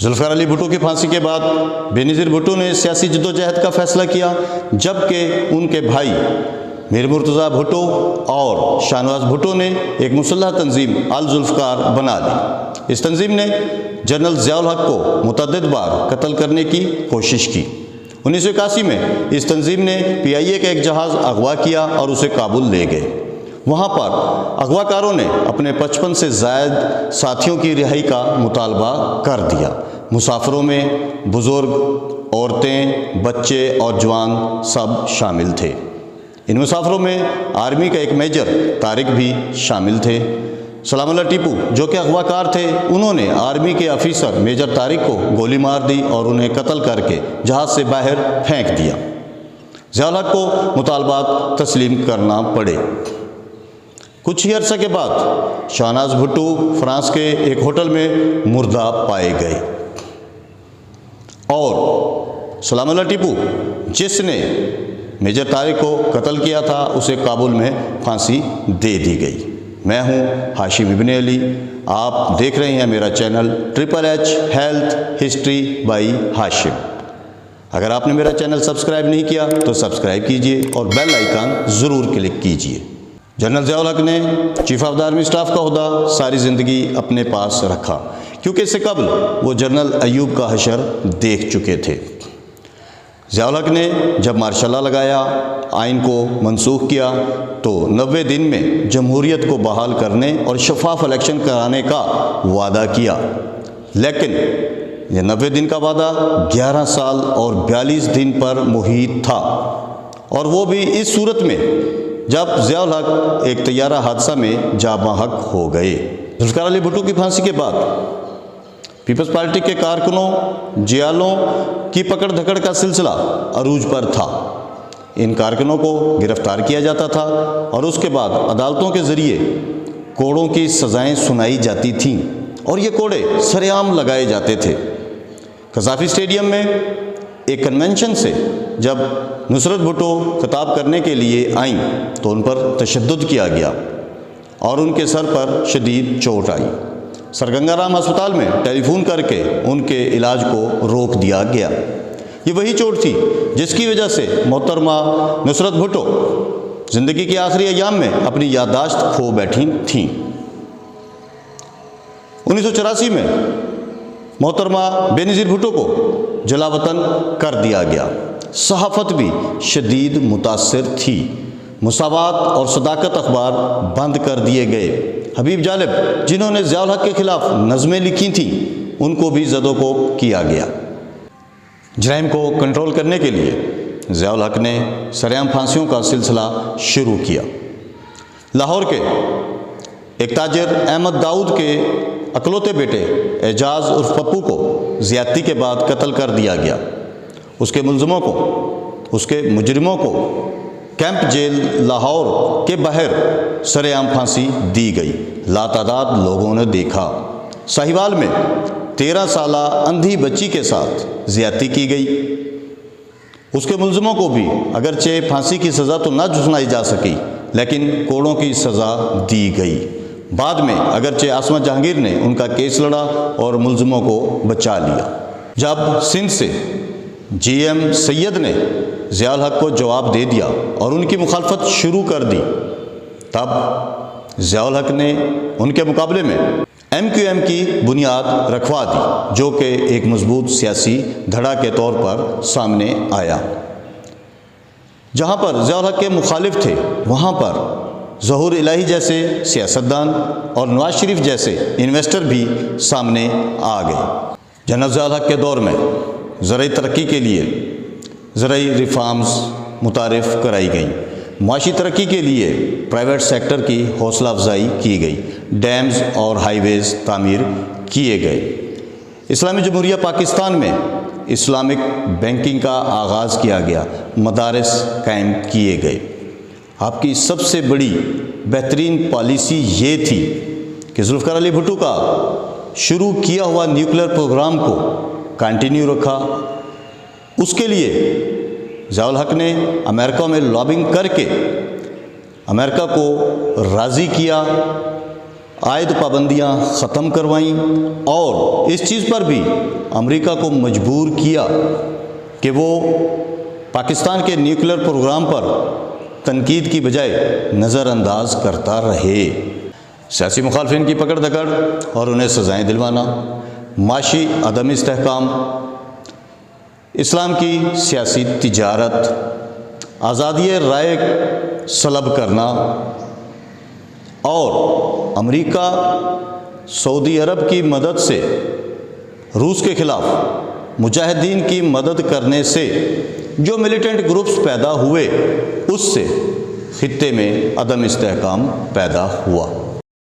ذوالفقار علی بھٹو کی پھانسی کے بعد بے نظیر بھٹو نے سیاسی جدوجہد کا فیصلہ کیا، جبکہ ان کے بھائی میر مرتضیٰ بھٹو اور شاہ نواز بھٹو نے ایک مسلح تنظیم آل ذوالفقار بنا لی۔ اس تنظیم نے جنرل ضیاء الحق کو متعدد بار قتل کرنے کی کوشش کی۔ 1981 میں اس تنظیم نے PIA کا ایک جہاز اغوا کیا اور اسے کابل لے گئے۔ وہاں پر اغوا کاروں نے اپنے 55 سے زائد ساتھیوں کی رہائی کا مطالبہ کر دیا۔ مسافروں میں بزرگ، عورتیں، بچے اور جوان سب شامل تھے۔ ان مسافروں میں آرمی کا ایک میجر طارق بھی شامل تھے۔ سلام اللہ ٹیپو جو کہ اغوا کار تھے، انہوں نے آرمی کے افیسر میجر طارق کو گولی مار دی اور انہیں قتل کر کے جہاز سے باہر پھینک دیا۔ ضیاء الحق کو مطالبات تسلیم کرنا پڑے۔ کچھ ہی عرصہ کے بعد شاہنواز بھٹو فرانس کے ایک ہوٹل میں مردہ پائے گئے اور سلام اللہ ٹیپو جس نے میجر طارق کو قتل کیا تھا اسے کابل میں پھانسی دے دی گئی۔ میں ہوں ہاشم ابن علی، آپ دیکھ رہے ہیں میرا channel HHH health history by Hashim. اگر آپ نے میرا چینل سبسکرائب نہیں کیا تو سبسکرائب کیجئے اور بیل آئیکن ضرور کلک کیجئے۔ جنرل ضیاء الحق نے chief of the army staff کا عہدہ ساری زندگی اپنے پاس رکھا، کیونکہ اس سے قبل وہ جنرل ایوب کا حشر دیکھ چکے تھے۔ ضیاء الحق نے جب مارشل لا لگایا، آئین کو منسوخ کیا، تو 90 دن میں جمہوریت کو بحال کرنے اور شفاف الیکشن کرانے کا وعدہ کیا، لیکن یہ 90 دن کا وعدہ 11 سال اور 42 دن پر محیط تھا، اور وہ بھی اس صورت میں جب ضیاء الحق ایک طیارہ حادثہ میں جاں بحق ہو گئے۔ ذوالفقار علی بھٹو کی پھانسی کے بعد پیپلز پارٹی کے کارکنوں، جیالوں کی پکڑ دھکڑ کا سلسلہ عروج پر تھا۔ ان کارکنوں کو گرفتار کیا جاتا تھا اور اس کے بعد عدالتوں کے ذریعے کوڑوں کی سزائیں سنائی جاتی تھیں، اور یہ کوڑے سر عام لگائے جاتے تھے۔ قذافی اسٹیڈیم میں ایک کنونشن سے جب نصرت بھٹو خطاب کرنے کے لیے آئیں تو ان پر تشدد کیا گیا اور ان کے سر پر شدید چوٹ آئی۔ سر گنگا رام ہسپتال میں ٹیلی فون کر کے ان کے علاج کو روک دیا گیا۔ یہ وہی چوٹ تھی جس کی وجہ سے محترمہ نصرت بھٹو زندگی کے آخری ایام میں اپنی یادداشت کھو بیٹھی تھیں۔ 1984 میں محترمہ بے نظیر بھٹو کو جلا وطن کر دیا گیا۔ صحافت بھی شدید متاثر تھی۔ مساوات اور صداقت اخبار بند کر دیے گئے۔ حبیب جالب جنہوں نے ضیاء الحق کے خلاف نظمیں لکھی تھیں، ان کو بھی زد و کوب کیا گیا۔ جرائم کو کنٹرول کرنے کے لیے ضیاء الحق نے سرعام پھانسیوں کا سلسلہ شروع کیا۔ لاہور کے ایک تاجر احمد داؤد کے اکلوتے بیٹے اعجاز عرف پپو کو زیادتی کے بعد قتل کر دیا گیا۔ اس کے ملزموں کو، اس کے مجرموں کو کیمپ جیل لاہور کے باہر سرعام پھانسی دی گئی۔ لاتعداد لوگوں نے دیکھا۔ ساہیوال میں 13 سالہ اندھی بچی کے ساتھ زیادتی کی گئی۔ اس کے ملزموں کو بھی اگرچہ پھانسی کی سزا تو نہ سنائی جا سکی، لیکن کوڑوں کی سزا دی گئی۔ بعد میں اگرچہ عاصمہ جہانگیر نے ان کا کیس لڑا اور ملزموں کو بچا لیا۔ جب سندھ سے GM سید نے ضیاء الحق کو جواب دے دیا اور ان کی مخالفت شروع کر دی، تب ضیاء الحق نے ان کے مقابلے میں MQM کی بنیاد رکھوا دی، جو کہ ایک مضبوط سیاسی دھڑا کے طور پر سامنے آیا۔ جہاں پر ضیاء الحق کے مخالف تھے، وہاں پر ظہور الہی جیسے سیاستدان اور نواز شریف جیسے انویسٹر بھی سامنے آ گئے۔ جنرل ضیاء الحق کے دور میں زرعی ترقی کے لیے زرعی ریفارمز متعارف کرائی گئیں۔ معاشی ترقی کے لیے پرائیویٹ سیکٹر کی حوصلہ افزائی کی گئی۔ ڈیمز اور ہائی ویز تعمیر کیے گئے۔ اسلامی جمہوریہ پاکستان میں اسلامک بینکنگ کا آغاز کیا گیا۔ مدارس قائم کیے گئے۔ آپ کی سب سے بڑی بہترین پالیسی یہ تھی کہ ذوالفقار علی بھٹو کا شروع کیا ہوا نیوکلیر پروگرام کو کنٹینیو رکھا۔ اس کے لیے ضیاء الحق نے امریکہ میں لابنگ کر کے امریکہ کو راضی کیا عائد پابندیاں ختم کروائیں اور اس چیز پر بھی امریکہ کو مجبور کیا کہ وہ پاکستان کے نیوکلیر پروگرام پر تنقید کی بجائے نظر انداز کرتا رہے۔ سیاسی مخالفین کی پکڑ دھکڑ اور انہیں سزائیں دلوانا، معاشی عدم استحکام، اسلام کی سیاسی تجارت، آزادی رائے سلب کرنا اور امریکہ سعودی عرب کی مدد سے روس کے خلاف مجاہدین کی مدد کرنے سے جو ملیٹنٹ گروپس پیدا ہوئے، اس سے خطے میں عدم استحکام پیدا ہوا۔